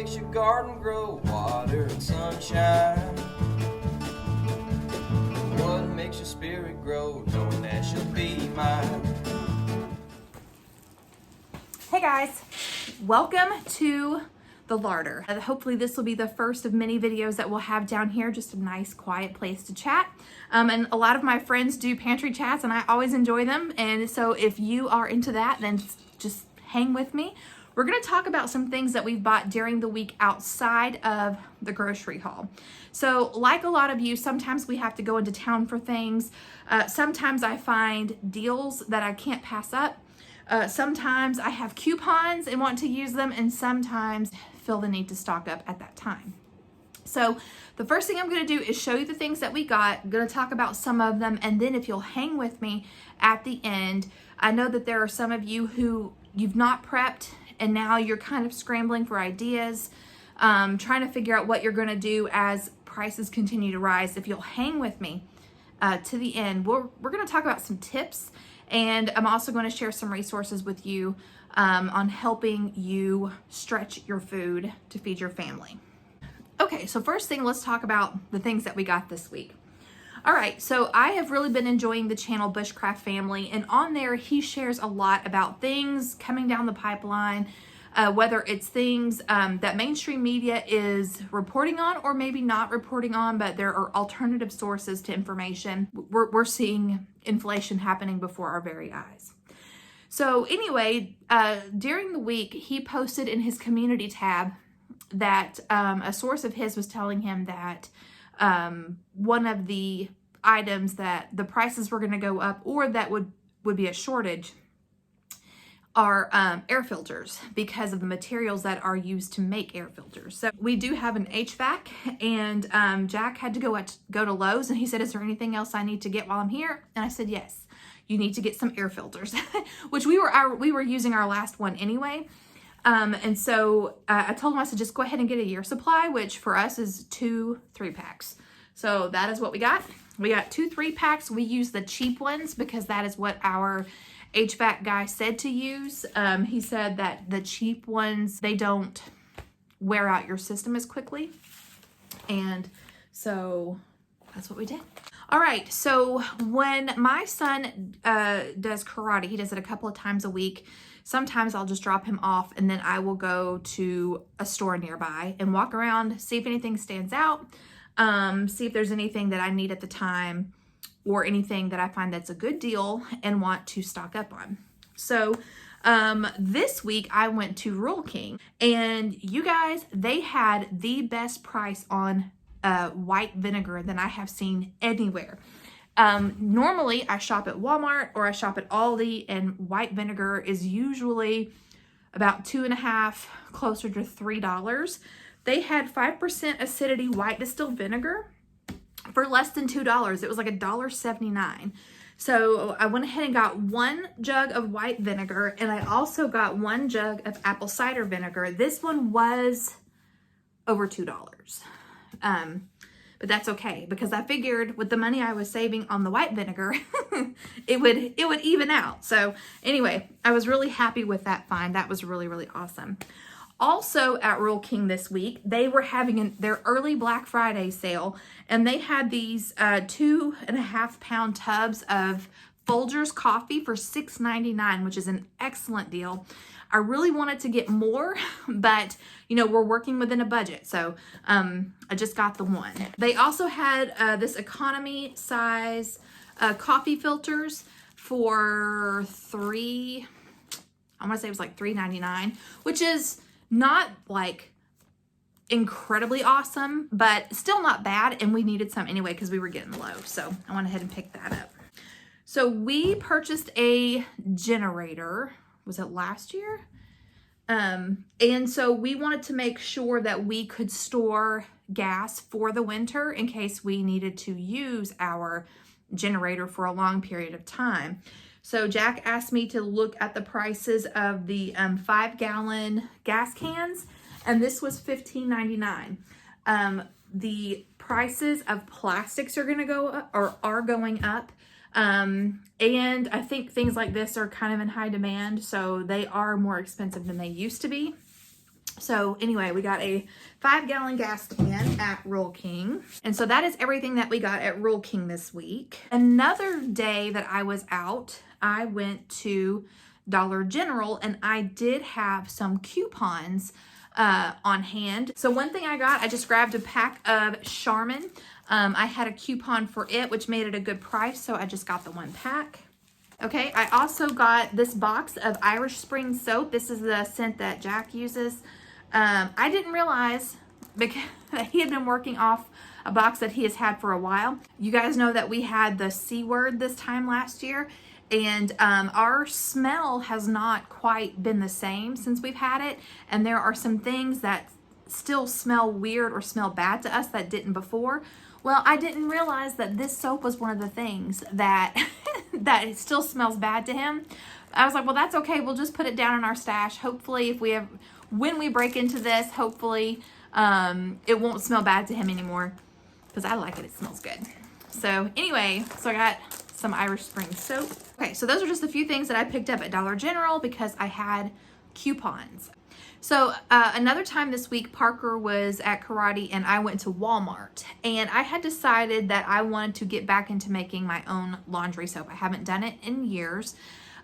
makes your garden grow? Water and sunshine. What makes your spirit grow? Knowing that she'll be mine. Hey guys, welcome to the larder. Hopefully this will be the first of many videos that we'll have down here, just a nice quiet place to chat. And a lot of my friends do pantry chats and I always enjoy them. And so if you are into that, then just hang with me. We're gonna talk about some things that we've bought during the week outside of the grocery haul. So like a lot of you, sometimes we have to go into town for things. Sometimes I find deals that I can't pass up. Sometimes I have coupons and want to use them, and sometimes feel the need to stock up at that time. So the first thing I'm going to do is show you the things that we got. I'm going to talk about some of them, and then if you'll hang with me at the end, I know that there are some of you who you've not prepped and now you're kind of scrambling for ideas, trying to figure out what you're going to do as prices continue to rise. If you'll hang with me to the end, we're going to talk about some tips. And I'm also going to share some resources with you on helping you stretch your food to feed your family. Okay, so first thing, let's talk about the things that we got this week. All right, so I have really been enjoying the channel Bushcraft Family, and on there he shares a lot about things coming down the pipeline, whether it's things that mainstream media is reporting on or maybe not reporting on, but there are alternative sources to information. We're seeing inflation happening before our very eyes. So anyway, during the week, he posted in his community tab that a source of his was telling him that one of the items that the prices were going to go up, or that would be a shortage, are air filters because of the materials that are used to make air filters. So we do have an HVAC, and Jack had to go to Lowe's, and he said, "Is there anything else I need to get while I'm here?" And I said, "Yes, you need to get some air filters," which we were using our last one anyway. And so I told him, I said, just go ahead and get a year supply, which for us is 2 3-packs. So that is what we got. We got 2 3-packs. We use the cheap ones because that is what our HVAC guy said to use. He said that the cheap ones, they don't wear out your system as quickly. And so that's what we did. All right, so when my son does karate, he does it a couple of times a week. Sometimes I'll just drop him off, and then I will go to a store nearby and walk around, see if anything stands out, see if there's anything that I need at the time, or anything that I find that's a good deal and want to stock up on. So this week I went to Rural King, and you guys, they had the best price on white vinegar than I have seen anywhere. Normally I shop at Walmart or I shop at Aldi, and white vinegar is usually about $2.50, closer to $3. They had 5% acidity white distilled vinegar for less than $2. It was like $1.79. So I went ahead and got 1 jug of white vinegar, and I also got 1 jug of apple cider vinegar. This one was over $2. But that's okay, because I figured with the money I was saving on the white vinegar, it would even out. So anyway, I was really happy with that find. That was really, really awesome. Also at Rural King this week, they were having their early Black Friday sale, and they had these 2.5-pound tubs of Folgers coffee for $6.99, which is an excellent deal. I really wanted to get more, but you know, we're working within a budget. So I just got the 1. They also had this economy size coffee filters for I want to say it was like $3.99, which is not like incredibly awesome, but still not bad. And we needed some anyway because we were getting low. So I went ahead and picked that up. So we purchased a generator. Was it last year? And so we wanted to make sure that we could store gas for the winter in case we needed to use our generator for a long period of time. So Jack asked me to look at the prices of the 5-gallon gas cans, and this was $15.99. The prices of plastics are going to go up, or are going up. And I think things like this are kind of in high demand, so they are more expensive than they used to be. So anyway, we got a 5-gallon gas can at Rural King. And so that is everything that we got at Rural King this week. Another day that I was out, I went to Dollar General and I did have some coupons on hand. So one thing I got, I just grabbed a pack of Charmin. I had a coupon for it, which made it a good price. So I just got the 1 pack. Okay, I also got this box of Irish Spring soap. This is the scent that Jack uses. I didn't realize because he had been working off a box that he has had for a while. You guys know that we had the C word this time last year, and our smell has not quite been the same since we've had it, and there are some things that still smell weird or smell bad to us that didn't before. Well, I didn't realize that this soap was one of the things that that it still smells bad to him. I was like, well, that's okay. We'll just put it down in our stash. Hopefully, when we break into this, hopefully it won't smell bad to him anymore, because I like it. It smells good. So anyway, so I got some Irish Spring soap. Okay, so those are just a few things that I picked up at Dollar General because I had coupons. So another time this week, Parker was at karate and I went to Walmart, and I had decided that I wanted to get back into making my own laundry soap. I haven't done it in years,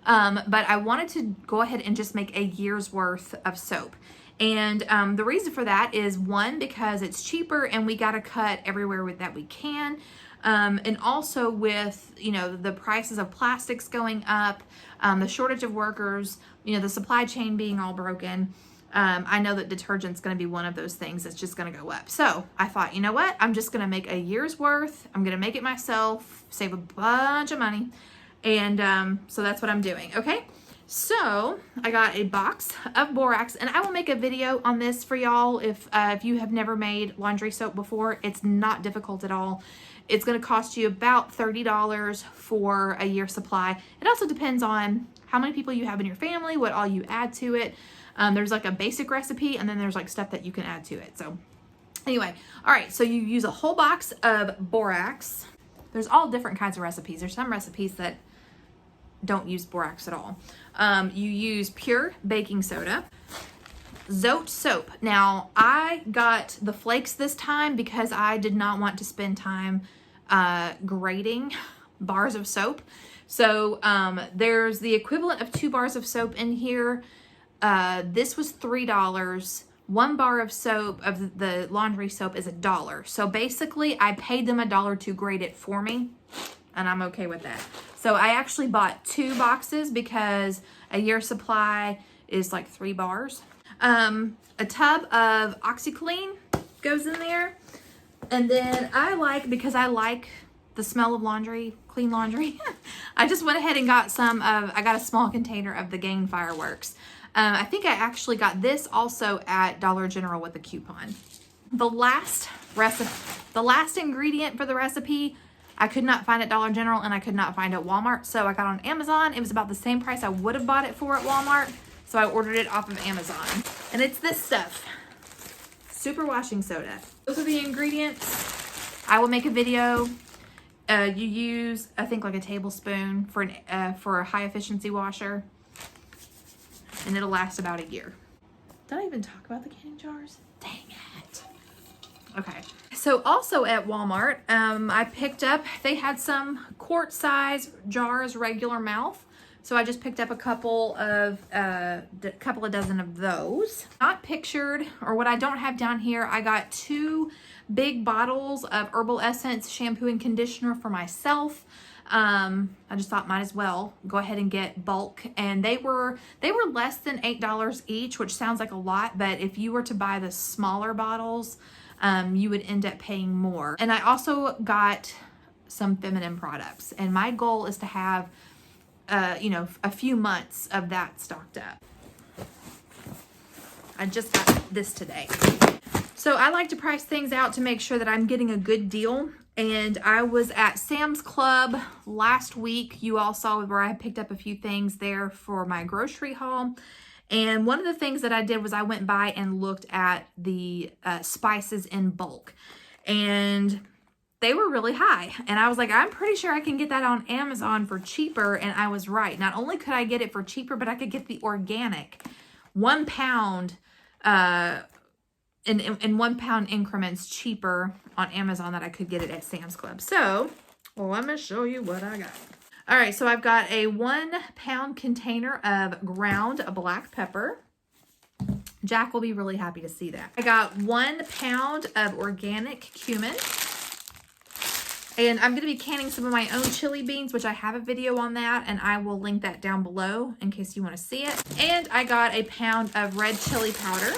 but I wanted to go ahead and just make a year's worth of soap. And the reason for that is, one, because it's cheaper and we got to cut everywhere that we can. And also with, you know, the prices of plastics going up, the shortage of workers, you know, the supply chain being all broken. I know that detergent's going to be one of those things that's just going to go up. So I thought, you know what? I'm just going to make a year's worth. I'm going to make it myself, save a bunch of money. And so that's what I'm doing. Okay. So I got a box of borax, and I will make a video on this for y'all. If you have never made laundry soap before, it's not difficult at all. It's going to cost you about $30 for a year supply. It also depends on how many people you have in your family, what all you add to it. There's like a basic recipe, and then there's like stuff that you can add to it. So anyway, all right, so you use a whole box of borax. There's all different kinds of recipes. There's some recipes that don't use borax at all. You use pure baking soda, Zote soap. Now, I got the flakes this time because I did not want to spend time grating bars of soap. So there's the equivalent of 2 bars of soap in here. This was $3. 1 bar of soap, of the laundry soap, is $1. So basically, I paid them $1 to grate it for me, and I'm okay with that. So I actually bought 2 boxes because a year supply is like 3 bars. A tub of OxyClean goes in there. And then because I like the smell of laundry, clean laundry, I just went ahead and got I got a small container of the Gain Fireworks. I think I actually got this also at Dollar General with a coupon. The last ingredient for the recipe, I could not find at Dollar General and I could not find at Walmart. So I got on Amazon. It was about the same price I would have bought it for at Walmart. So I ordered it off of Amazon. And it's this stuff. Super washing soda. Those are the ingredients. I will make a video. You use, I think, like a tablespoon for a high efficiency washer. And it'll last about a year. Did I even talk about the canning jars? Dang it. Okay. So also at Walmart, I picked up, they had some quart size jars, regular mouth. So I just picked up a couple of dozen of those. Not pictured, or what I don't have down here, I got 2 big bottles of herbal essence, shampoo and conditioner for myself. I just thought might as well go ahead and get bulk, and they were less than $8 each, which sounds like a lot, but if you were to buy the smaller bottles, you would end up paying more. And I also got some feminine products, and my goal is to have a few months of that stocked up. I just got this today. So I like to price things out to make sure that I'm getting a good deal. And I was at Sam's Club last week. You all saw where I picked up a few things there for my grocery haul. And one of the things that I did was I went by and looked at the spices in bulk. And they were really high. And I was like, I'm pretty sure I can get that on Amazon for cheaper. And I was right. Not only could I get it for cheaper, but I could get the organic 1 pound in 1 pound increments cheaper on Amazon that I could get it at Sam's Club. So, well, let me show you what I got. All right, so I've got a 1 pound container of ground black pepper. Jack will be really happy to see that. I got 1 pound of organic cumin. And I'm going to be canning some of my own chili beans, which I have a video on that, and I will link that down below in case you want to see it. And I got a pound of red chili powder.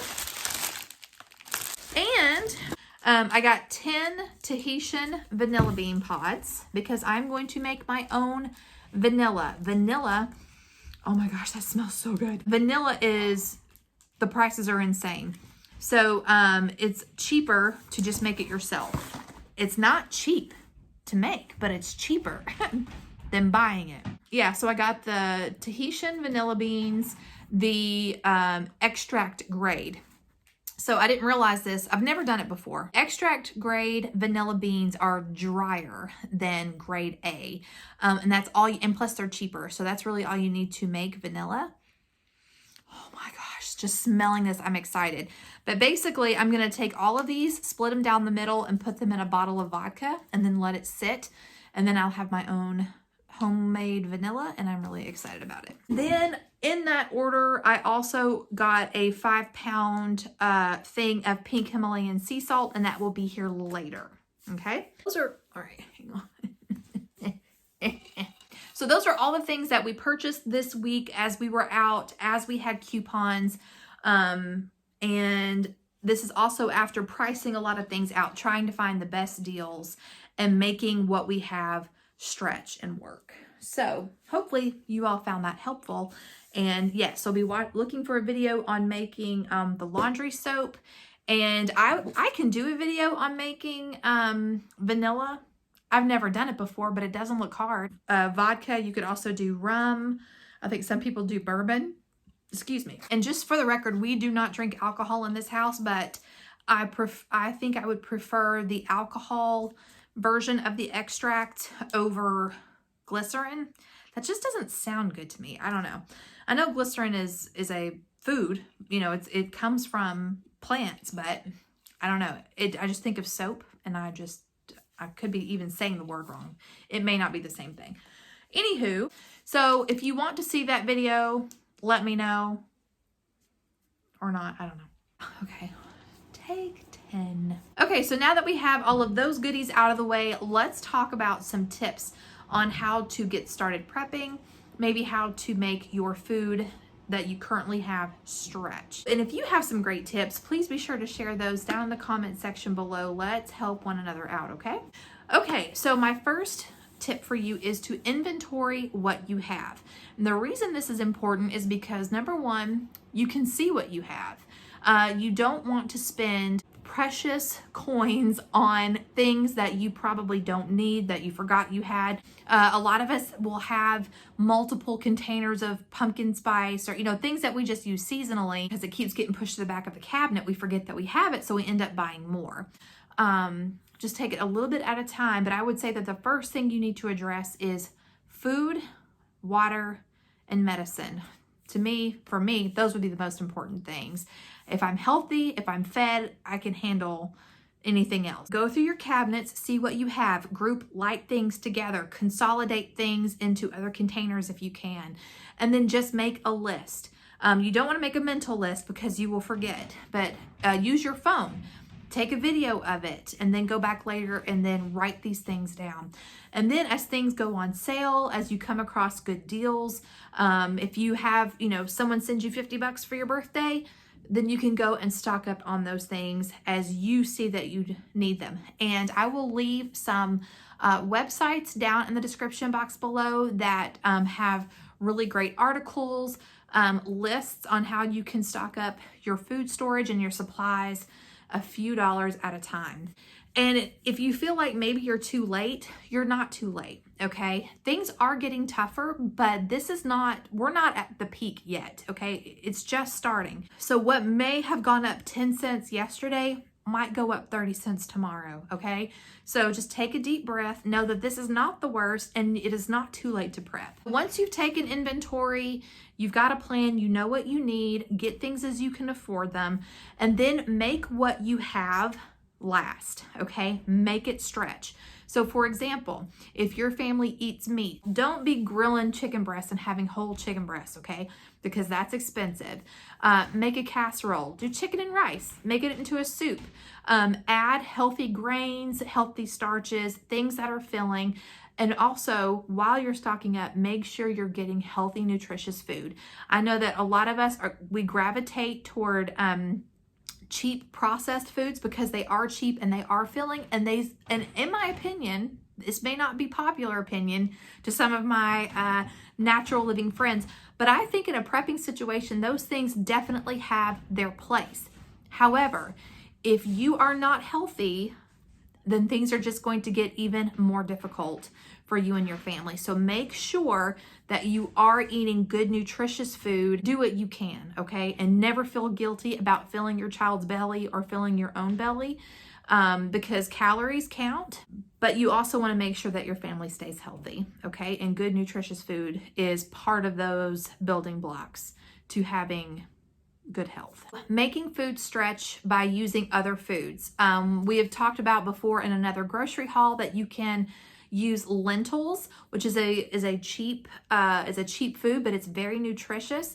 And I got 10 Tahitian vanilla bean pods because I'm going to make my own vanilla. Vanilla, oh my gosh, that smells so good. Vanilla is, the prices are insane. So it's cheaper to just make it yourself. It's not cheap to make, but it's cheaper than buying it. Yeah, so I got the Tahitian vanilla beans, the extract grade. So I didn't realize this. I've never done it before. Extract grade vanilla beans are drier than grade A. And that's all, and plus they're cheaper. So that's really all you need to make vanilla. Oh my gosh, just smelling this, I'm excited. But basically, I'm going to take all of these, split them down the middle, and put them in a bottle of vodka, and then let it sit. And then I'll have my own homemade vanilla, and I'm really excited about it. Then in that order, I also got a 5 pound thing of pink Himalayan sea salt, and that will be here later. Okay? Those are, all right, hang on. So those are all the things that we purchased this week as we were out, as we had coupons. And this is also after pricing a lot of things out, trying to find the best deals and making what we have stretch and work. So hopefully you all found that helpful. And yes, so I'll be looking for a video on making the laundry soap. And I can do a video on making vanilla. I've never done it before, but it doesn't look hard. Vodka, you could also do rum. I think some people do bourbon. Excuse me. And just for the record, we do not drink alcohol in this house, but I think I would prefer the alcohol version of the extract over glycerin. That just doesn't sound good to me. I don't know. I know glycerin is a food, you know, it comes from plants, but I don't know. I just think of soap, and I could be even saying the word wrong. It may not be the same thing. Anywho, so if you want to see that video, let me know. Or not, I don't know. Okay, take 10. Okay, so now that we have all of those goodies out of the way, let's talk about some tips on how to get started prepping, maybe how to make your food that you currently have stretch. And if you have some great tips, please be sure to share those down in the comment section below. Let's help one another out, okay? Okay, so my first tip for you is to inventory what you have. And the reason this is important is because, number one, you can see what you have. You don't want to spend precious coins on things that you probably don't need, that you forgot you had. A lot of us will have multiple containers of pumpkin spice, or, you know, things that we just use seasonally because it keeps getting pushed to the back of the cabinet. We forget that we have it, so we end up buying more. Just take it a little bit at a time, but I would say that the first thing you need to address is food, water, and medicine. To me, for me, those would be the most important things. If I'm healthy, if I'm fed, I can handle anything else. Go through your cabinets, see what you have, group light things together, consolidate things into other containers if you can, and then just make a list. You don't want to make a mental list because you will forget, but use your phone. Take a video of it and then go back later and then write these things down. And then as things go on sale, as you come across good deals, if you have, you know, someone sends you $50 for your birthday, then you can go and stock up on those things as you see that you need them. And I will leave some websites down in the description box below that have really great articles, lists on how you can stock up your food storage and your supplies a few dollars at a time. And if you feel like maybe you're too late, you're not too late, okay? Things are getting tougher, but we're not at the peak yet, okay? It's just starting. So what may have gone up 10 cents yesterday might go up 30 cents tomorrow, okay? So just take a deep breath, know that this is not the worst, and it is not too late to prep. Once you've taken inventory, you've got a plan, you know what you need, get things as you can afford them, and then make what you have last, okay? Make it stretch. So for example, if your family eats meat, don't be grilling chicken breasts and having whole chicken breasts, okay? Because that's expensive. Make a casserole, do chicken and rice, make it into a soup. Add healthy grains, healthy starches, things that are filling. And also, while you're stocking up, make sure you're getting healthy, nutritious food. I know that a lot of us, we gravitate toward cheap processed foods because they are cheap and they are filling, and in my opinion, this may not be popular opinion to some of my natural living friends, but I think in a prepping situation, those things definitely have their place. However, if you are not healthy, then things are just going to get even more difficult for you and your family. So make sure that you are eating good, nutritious food. Do what you can, okay? And never feel guilty about filling your child's belly or filling your own belly, because calories count, but you also want to make sure that your family stays healthy, okay? And good, nutritious food is part of those building blocks to having good health. Making food stretch by using other foods. We have talked about before in another grocery haul that you can use lentils, which is a cheap food, but it's very nutritious.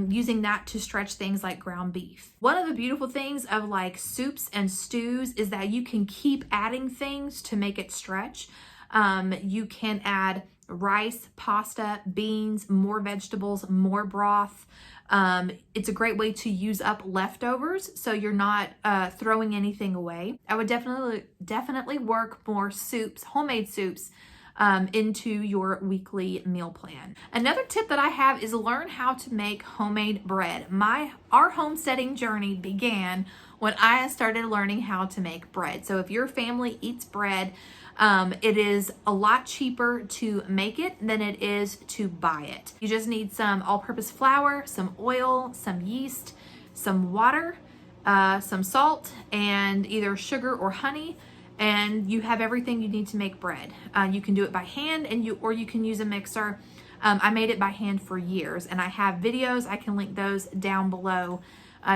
Using that to stretch things like ground beef. One of the beautiful things of like soups and stews is that you can keep adding things to make it stretch. You can add rice, pasta, beans, more vegetables, more broth. It's a great way to use up leftovers, so you're not throwing anything away. I would definitely work more soups, homemade soups, into your weekly meal plan. Another tip that I have is learn how to make homemade bread. Our homesteading journey began when I started learning how to make bread. So if your family eats bread, it is a lot cheaper to make it than it is to buy it. You just need some all-purpose flour, some oil, some yeast, some water, some salt, and either sugar or honey, and you have everything you need to make bread. You can do it by hand, or you can use a mixer. I made it by hand for years, and I have videos. I can link those down below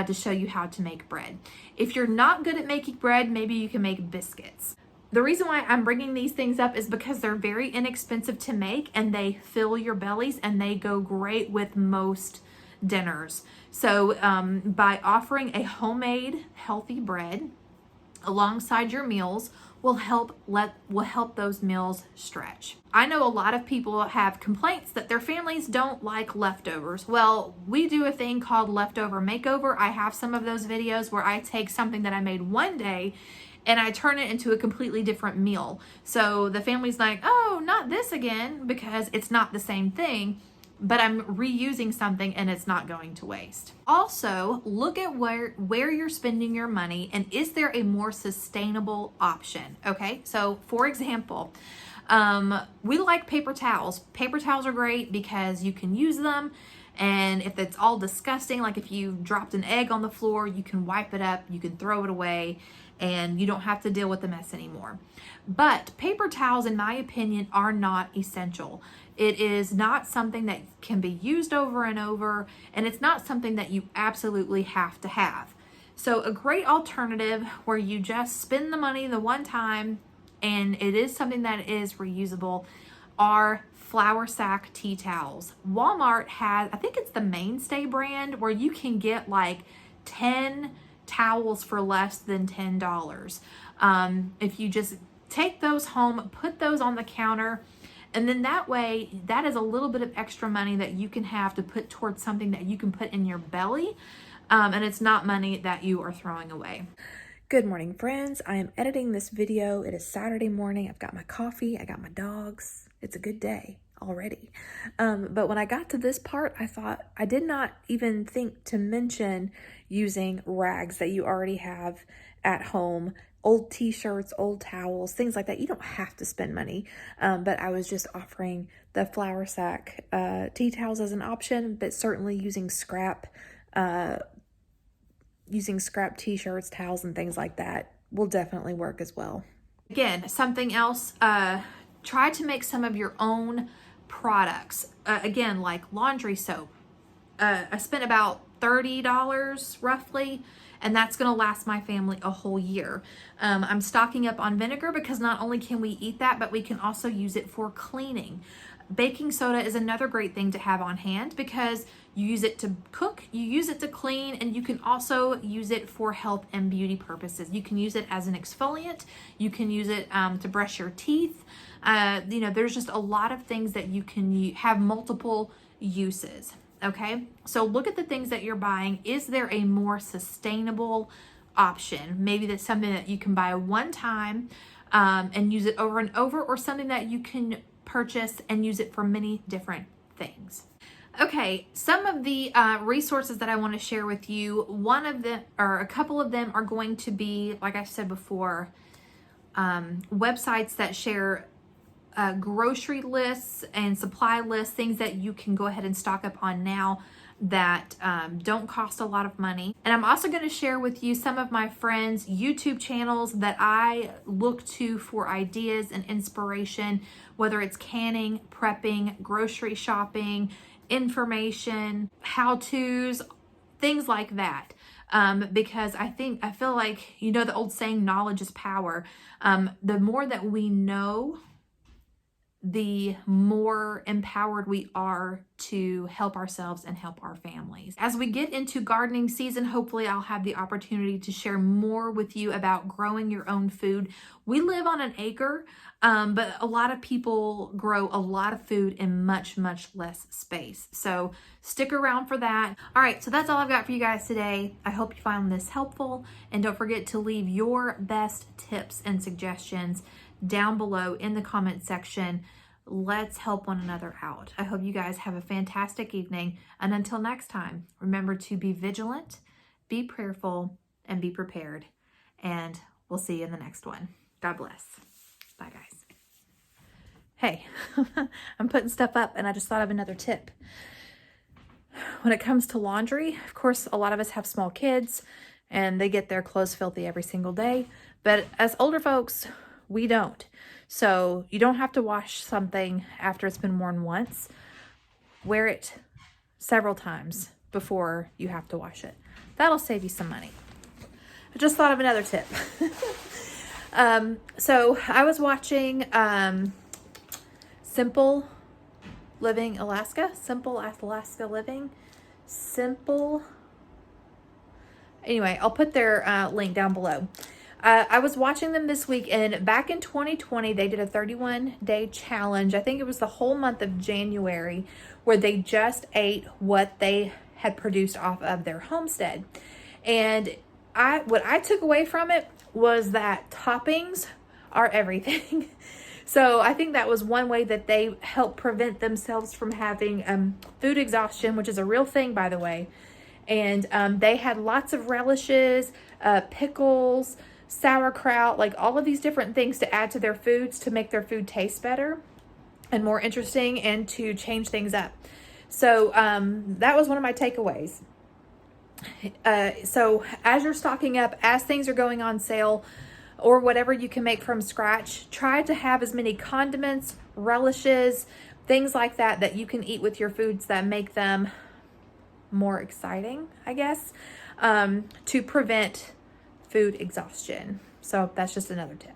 to show you how to make bread. If you're not good at making bread, maybe you can make biscuits. The reason why I'm bringing these things up is because they're very inexpensive to make, and they fill your bellies, and they go great with most dinners. So by offering a homemade healthy bread alongside your meals will help those meals stretch. I know a lot of people have complaints that their families don't like leftovers. Well, we do a thing called leftover makeover. I have some of those videos where I take something that I made one day and I turn it into a completely different meal. So the family's like, oh, not this again, because it's not the same thing, but I'm reusing something and it's not going to waste. Also, look at where you're spending your money, and is there a more sustainable option? Okay, so for example, we like paper towels. Paper towels are great because you can use them, and if it's all disgusting, like if you dropped an egg on the floor, you can wipe it up, you can throw it away, and you don't have to deal with the mess anymore. But paper towels, in my opinion, are not essential. It is not something that can be used over and over, and it's not something that you absolutely have to have. So a great alternative where you just spend the money the one time and it is something that is reusable are flour sack tea towels. Walmart has, I think it's the Mainstay brand, where you can get like 10 towels for less than $10. If you just take those home, put those on the counter, and then that way, that is a little bit of extra money that you can have to put towards something that you can put in your belly, and it's not money that you are throwing away. Good morning, friends. I am editing this video. It is Saturday morning. I've got my coffee. I got my dogs. It's a good day already. But when I got to this part, I thought I did not even think to mention using rags that you already have at home, old t-shirts, old towels, things like that. You don't have to spend money, but I was just offering the flour sack tea towels as an option, but certainly using scrap using scrap t-shirts, towels, and things like that will definitely work as well. Again, something else, try to make some of your own products. Again, like laundry soap. I spent about $30 roughly, and that's going to last my family a whole year. I'm stocking up on vinegar because not only can we eat that, but we can also use it for cleaning. Baking soda is another great thing to have on hand because you use it to cook, you use it to clean, and you can also use it for health and beauty purposes. You can use it as an exfoliant. You can use it to brush your teeth. You know, there's just a lot of things that you can have multiple uses. Okay, so look at the things that you're buying. Is there a more sustainable option? Maybe that's something that you can buy one time and use it over and over, or something that you can purchase and use it for many different things. Okay, some of the resources that I want to share with you, one of them, or a couple of them, are going to be, like I said before, websites that share grocery lists and supply lists, things that you can go ahead and stock up on now that don't cost a lot of money. And I'm also going to share with you some of my friends' YouTube channels that I look to for ideas and inspiration, whether it's canning, prepping, grocery shopping, information, how-tos, things like that. Because I feel like, you know, the old saying, knowledge is power. The more that we know, the more empowered we are to help ourselves and help our families. As we get into gardening season, hopefully I'll have the opportunity to share more with you about growing your own food. We live on an acre, but a lot of people grow a lot of food in much, much less space. So stick around for that. All right, so that's all I've got for you guys today. I hope you found this helpful, and don't forget to leave your best tips and suggestions down below in the comment section. Let's help one another out. I hope you guys have a fantastic evening. And until next time, remember to be vigilant, be prayerful, and be prepared. And we'll see you in the next one. God bless. Bye, guys. Hey, I'm putting stuff up, and I just thought of another tip. When it comes to laundry, of course, a lot of us have small kids, and they get their clothes filthy every single day. But as older folks, we don't. So you don't have to wash something after it's been worn once. Wear it several times before you have to wash it. That'll save you some money. I just thought of another tip. So I was watching Simple Alaska Living. Anyway, I'll put their link down below. I was watching them this week, and back in 2020, they did a 31-day challenge. I think it was the whole month of January, where they just ate what they had produced off of their homestead. And what I took away from it was that toppings are everything. So I think that was one way that they helped prevent themselves from having food exhaustion, which is a real thing, by the way. And they had lots of relishes, pickles, sauerkraut, like all of these different things to add to their foods to make their food taste better and more interesting and to change things up. So that was one of my takeaways. So as you're stocking up, as things are going on sale or whatever you can make from scratch, try to have as many condiments, relishes, things like that that you can eat with your foods that make them more exciting, I guess, to prevent food exhaustion. So that's just another tip.